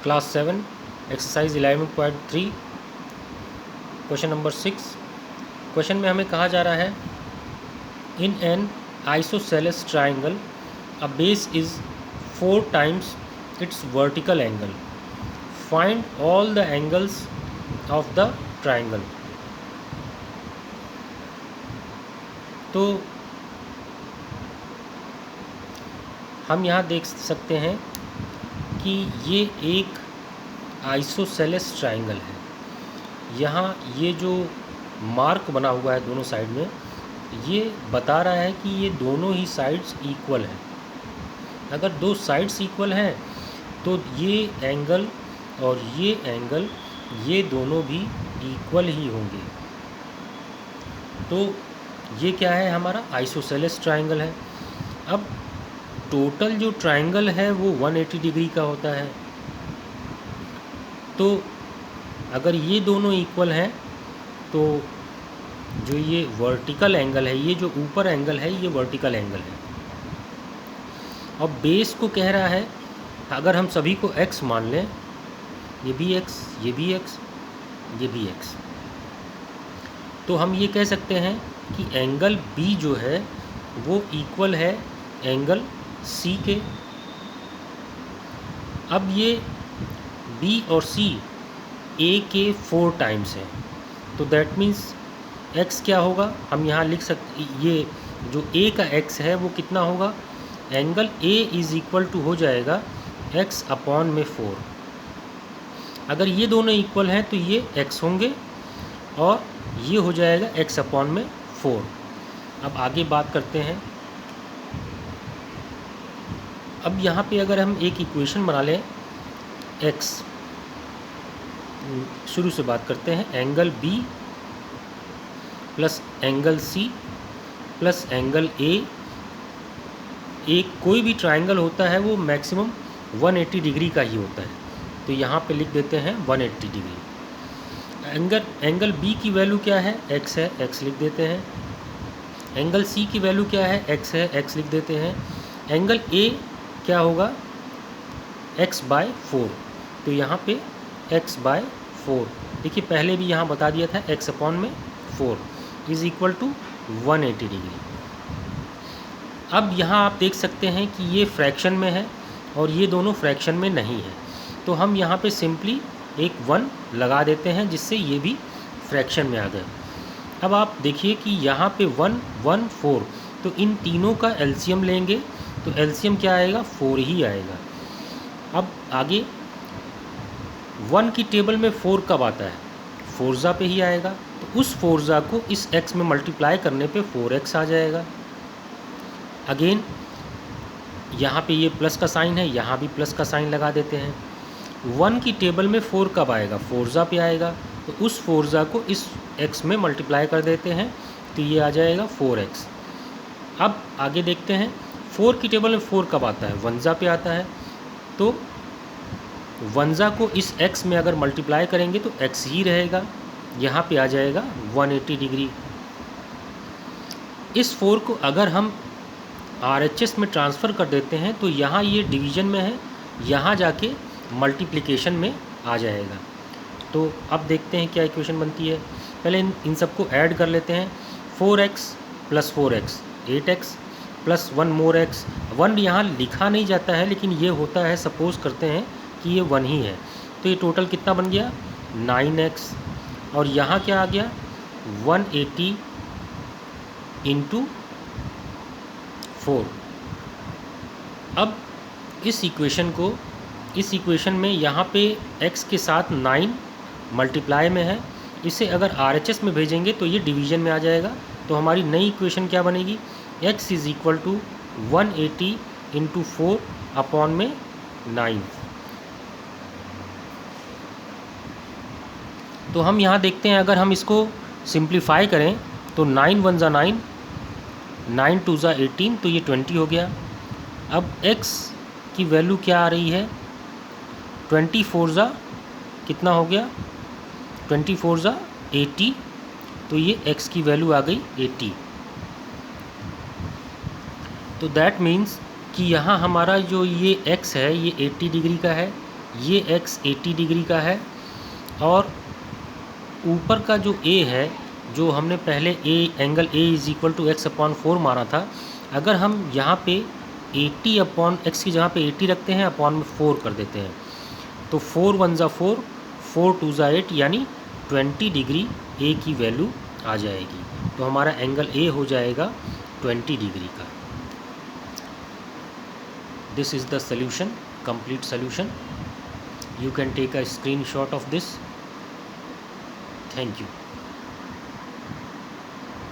Class 7 exercise 11.3 question number 6। Question में हमें कहा जा रहा है in an isosceles triangle a base is 4 times it's vertical angle, find all the angles of the triangle. तो हम यहाँ देख सकते हैं कि ये एक आइसोसेलेस ट्राइंगल है। यहाँ ये जो मार्क बना हुआ है दोनों साइड में, ये बता रहा है कि ये दोनों ही साइड्स इक्वल हैं। अगर दो साइड्स इक्वल हैं तो ये एंगल और ये एंगल ये दोनों भी इक्वल ही होंगे। तो ये क्या है, हमारा आइसोसेलेस ट्राइंगल है। अब टोटल जो ट्राइंगल है वो 180 डिग्री का होता है। तो अगर ये दोनों इक्वल हैं तो जो ये वर्टिकल एंगल है, ये जो ऊपर एंगल है, ये वर्टिकल एंगल है। और बेस को कह रहा है, अगर हम सभी को x मान लें, ये भी x, ये भी x, ये भी x, तो हम ये कह सकते हैं कि एंगल B जो है वो इक्वल है एंगल C के। अब ये B और C A के 4 टाइम्स है, तो दैट मीन्स x क्या होगा, हम यहाँ लिख सकते, ये जो A का x है वो कितना होगा, angle A is equal to हो जाएगा x अपॉन में 4। अगर ये दोनों इक्वल हैं तो ये x होंगे और ये हो जाएगा x अपॉन में 4। अब आगे बात करते हैं। अब यहाँ पे अगर हम एक इक्वेशन बना लें x, शुरू से बात करते हैं, angle B plus angle C plus angle A। एक कोई भी ट्राइंगल होता है वो मैक्सिमम 180 डिग्री का ही होता है, तो यहाँ पे लिख देते हैं 180 डिग्री। एंगल B की वैल्यू क्या है, x है, x लिख देते हैं। एंगल C की वैल्यू क्या है, x है, x लिख देते हैं। एंगल A क्या होगा, x/4, तो यहाँ पे x/4, देखिए पहले भी यहाँ बता दिया था x अपॉन में 4 इज़ इक्वल टू 180 डिग्री। अब यहाँ आप देख सकते हैं कि ये फ्रैक्शन में है और ये दोनों फ्रैक्शन में नहीं है, तो हम यहाँ पे सिंपली एक 1 लगा देते हैं जिससे ये भी फ्रैक्शन में आ गए। अब आप देखिए कि यहाँ पे 1, 1, 4, तो इन तीनों का एलसीएम लेंगे तो एलसीएम क्या आएगा, 4 ही आएगा। अब आगे 1 की टेबल में 4 कब आता है, फोर्जा पे ही आएगा, तो उस फोर्जा को इस x में मल्टीप्लाई करने पे 4x आ जाएगा। अगेन यहाँ पे ये प्लस का साइन है, यहाँ भी प्लस का साइन लगा देते हैं। 1 की टेबल में 4 कब आएगा, फोर्जा पे आएगा, तो उस फोर्जा को इस x में मल्टीप्लाई कर देते हैं तो ये आ जाएगा 4x। अब आगे देखते हैं, 4 की टेबल में 4 कब आता है, वंजा पे आता है, तो वंजा को इस x में अगर मल्टीप्लाई करेंगे तो x ही रहेगा, यहाँ पे आ जाएगा 180 डिग्री। इस 4 को अगर हम RHS में ट्रांसफ़र कर देते हैं तो यहाँ ये डिवीज़न में है, यहाँ जाके मल्टीप्लिकेशन में आ जाएगा। तो अब देखते हैं क्या इक्वेशन बनती है। पहले इन सबको ऐड कर लेते हैं। 4x plus 4x 8x plus 1 मोर x। 1 यहाँ लिखा नहीं जाता है लेकिन ये होता है, सपोज़ करते हैं कि ये 1 ही है, तो ये टोटल कितना बन गया, 9x, और यहाँ क्या आ गया, 180 इंटू 4। अब इस इक्वेशन में यहाँ पे x के साथ 9 मल्टीप्लाई में है, इसे अगर RHS में भेजेंगे तो ये डिवीज़न में आ जाएगा। तो हमारी नई इक्वेशन क्या बनेगी, x is equal to 180 into 4 upon में 9। तो हम यहाँ देखते हैं, अगर हम इसको सिंप्लीफाई करें तो 9 1 ज़ा 9, 9 2 ज़ा 18, तो ये 20 हो गया। अब x की वैल्यू क्या आ रही है, 24 ज़ा कितना हो गया, 24 ज़ा 80, तो ये x की वैल्यू आ गई 80। तो दैट मीन्स कि यहाँ हमारा जो ये x है ये 80 डिग्री का है ये x 80 डिग्री का है, और ऊपर का जो a है, जो हमने पहले angle a is equal to x/4 मारा था, अगर हम यहाँ पे 80/x की जगह पे 80 रखते हैं, अपॉन में 4 कर देते हैं, तो 4 1 ज़ा 4, 4 2 ज़ा 8, यानी 20 डिग्री a की वैल्यू आ जाएगी। तो हमारा एंगल a हो जाएगा 20 डिग्री का। This is the solution, complete solution. You can take a screenshot of this. Thank you.